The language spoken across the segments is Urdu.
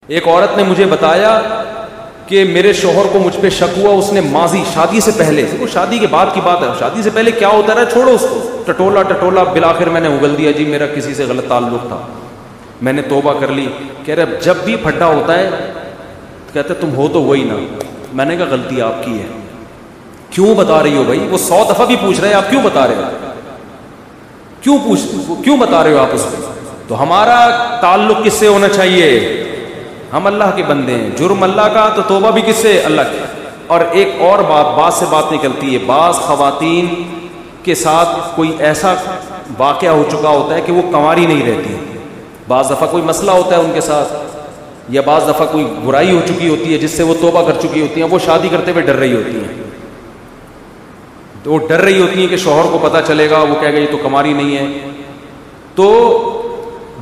ایک عورت نے مجھے بتایا کہ میرے شوہر کو مجھ پہ شک ہوا، اس نے ماضی شادی سے پہلے، وہ شادی کے بعد کی بات ہے، شادی سے پہلے کیا ہوتا رہا چھوڑو اس کو، ٹٹولا بالآخر میں نے اگل دیا جی میرا کسی سے غلط تعلق تھا، میں نے توبہ کر لی. کہہ رہے جب بھی پھڈا ہوتا ہے کہتے تم ہو تو وہی نا. میں نے کہا غلطی آپ کی ہے، کیوں بتا رہی ہو بھائی؟ وہ 100 دفعہ بھی پوچھ رہے ہیں آپ کیوں بتا رہے ہو، کیوں بتا رہے ہو آپ اس کو؟ تو ہمارا تعلق کس سے ہونا چاہیے؟ ہم اللہ کے بندے ہیں، جرم اللہ کا تو توبہ بھی کس سے؟ اللہ کی. اور ایک اور بات سے بات نکلتی ہے، بعض خواتین کے ساتھ کوئی ایسا واقعہ ہو چکا ہوتا ہے کہ وہ کنواری نہیں رہتی، بعض دفعہ کوئی مسئلہ ہوتا ہے ان کے ساتھ، یا بعض دفعہ کوئی برائی ہو چکی ہوتی ہے جس سے وہ توبہ کر چکی ہوتی ہیں، وہ شادی کرتے ہوئے ڈر رہی ہوتی ہیں، تو وہ ڈر رہی ہوتی ہیں کہ شوہر کو پتہ چلے گا، وہ کہے گا یہ تو کنواری نہیں ہے. تو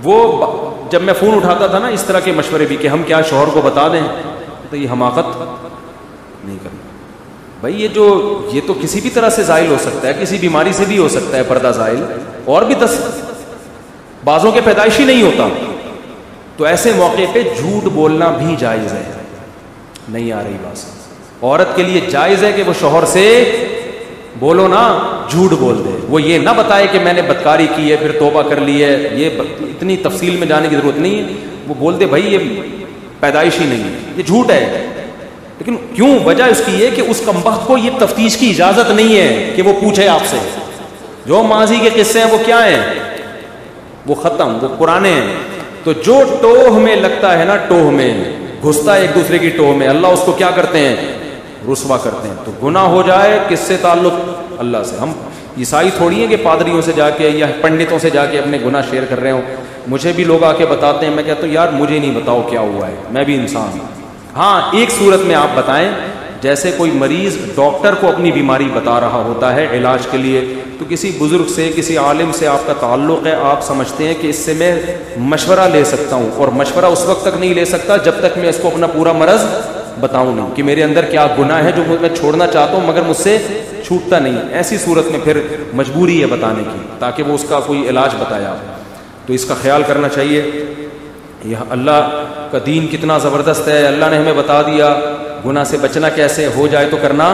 وہ جب میں فون اٹھاتا تھا نا اس طرح کے مشورے بھی کہ ہم کیا شوہر کو بتا دیں، تو یہ حماقت نہیں کرنا بھائی. یہ تو کسی بھی طرح سے زائل ہو سکتا ہے، کسی بیماری سے بھی ہو سکتا ہے پردہ زائل، اور بھی 10 بعضوں کے پیدائشی نہیں ہوتا. تو ایسے موقع پہ جھوٹ بولنا بھی جائز ہے. نہیں آ رہی بات؟ عورت کے لیے جائز ہے کہ وہ شوہر سے بولو نا، جھوٹ بول دے، وہ یہ نہ بتائے کہ میں نے بدکاری کی ہے پھر توبہ کر لی ہے، یہ اتنی تفصیل میں جانے کی ضرورت نہیں ہے. وہ بول دے بھائی یہ پیدائشی نہیں ہے، یہ جھوٹ ہے. لیکن کیوں؟ وجہ اس کی یہ کہ اس کمبخت کو یہ تفتیش کی اجازت نہیں ہے کہ وہ پوچھے آپ سے. جو ماضی کے قصے ہیں وہ کیا ہیں؟ وہ ختم، وہ پرانے ہیں. تو جو ٹوہ میں لگتا ہے نا، ٹوہ میں گھستا ہے ایک دوسرے کی ٹوہ میں، اللہ اس کو کیا کرتے ہیں؟ رسوا کرتے ہیں. تو گناہ ہو جائے کس سے تعلق؟ اللہ سے. ہم عیسائی تھوڑی ہیں کہ پادریوں سے جا کے یا پنڈتوں سے جا کے اپنے گناہ شیئر کر رہے ہوں. مجھے بھی لوگ آ کے بتاتے ہیں، میں کہتا ہوں یار مجھے نہیں بتاؤ کیا ہوا ہے، میں بھی انسان ہوں. ہاں ایک صورت میں آپ بتائیں، جیسے کوئی مریض ڈاکٹر کو اپنی بیماری بتا رہا ہوتا ہے علاج کے لیے، تو کسی بزرگ سے کسی عالم سے آپ کا تعلق ہے، آپ سمجھتے ہیں کہ اس سے میں مشورہ لے سکتا ہوں، اور مشورہ اس وقت تک نہیں لے سکتا جب تک میں اس کو اپنا پورا مرض بتاؤں نہیں کہ میرے اندر کیا گناہ ہے جو میں چھوڑنا چاہتا ہوں مگر مجھ سے چھوٹتا نہیں. ایسی صورت میں پھر مجبوری ہے بتانے کی تاکہ وہ اس کا کوئی علاج بتایا. تو اس کا خیال کرنا چاہیے. یہ اللہ کا دین کتنا زبردست ہے، اللہ نے ہمیں بتا دیا گناہ سے بچنا کیسے، ہو جائے تو کرنا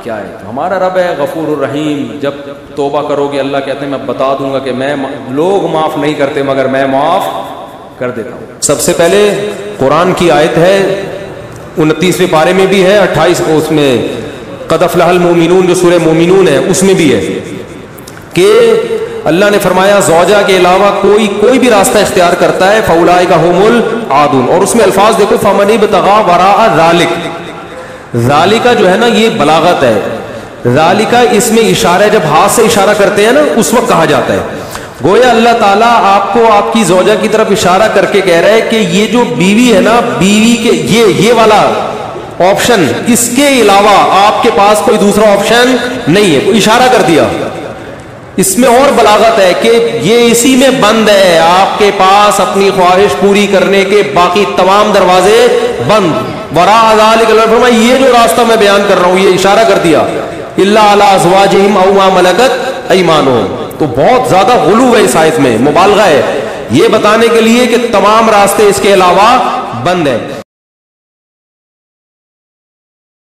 کیا ہے. تو ہمارا رب ہے غفور الرحیم، جب توبہ کرو گے اللہ کہتے ہیں میں بتا دوں گا کہ میں لوگ معاف نہیں کرتے مگر میں معاف کر دیتا ہوں. سب سے پہلے قرآن کی آیت ہے 29ویں پارے میں بھی ہے، 28 اس میں قد افلح المؤمنون جو سورہ مومنون ہے اس میں بھی ہے کہ اللہ نے فرمایا زوجہ کے علاوہ کوئی بھی راستہ اختیار کرتا ہے فاولئک هم العادون. اور اس میں الفاظ دیکھو فمن ابتغى وراء ذلك، ذالک جو ہے نا یہ بلاغت ہے، ذالک اس میں اشارہ ہے، جب ہاتھ سے اشارہ کرتے ہیں نا اس وقت کہا جاتا ہے. گویا اللہ تعالیٰ آپ کو آپ کی زوجہ کی طرف اشارہ کر کے کہہ رہا ہے کہ یہ جو بیوی ہے نا، بیوی کے یہ والا آپشن، اس کے علاوہ آپ کے پاس کوئی دوسرا آپشن نہیں ہے. اشارہ کر دیا. اس میں اور بلاغت ہے کہ یہ اسی میں بند ہے، آپ کے پاس اپنی خواہش پوری کرنے کے باقی تمام دروازے بند. وراء ذلک اللہ فرمایا یہ جو راستہ میں بیان کر رہا ہوں یہ اشارہ کر دیا الا علی ازواجہم او ما ملکت ایمانہم. تو بہت زیادہ غلو ہے اس آیت میں، مبالغہ ہے یہ بتانے کے لیے کہ تمام راستے اس کے علاوہ بند ہیں.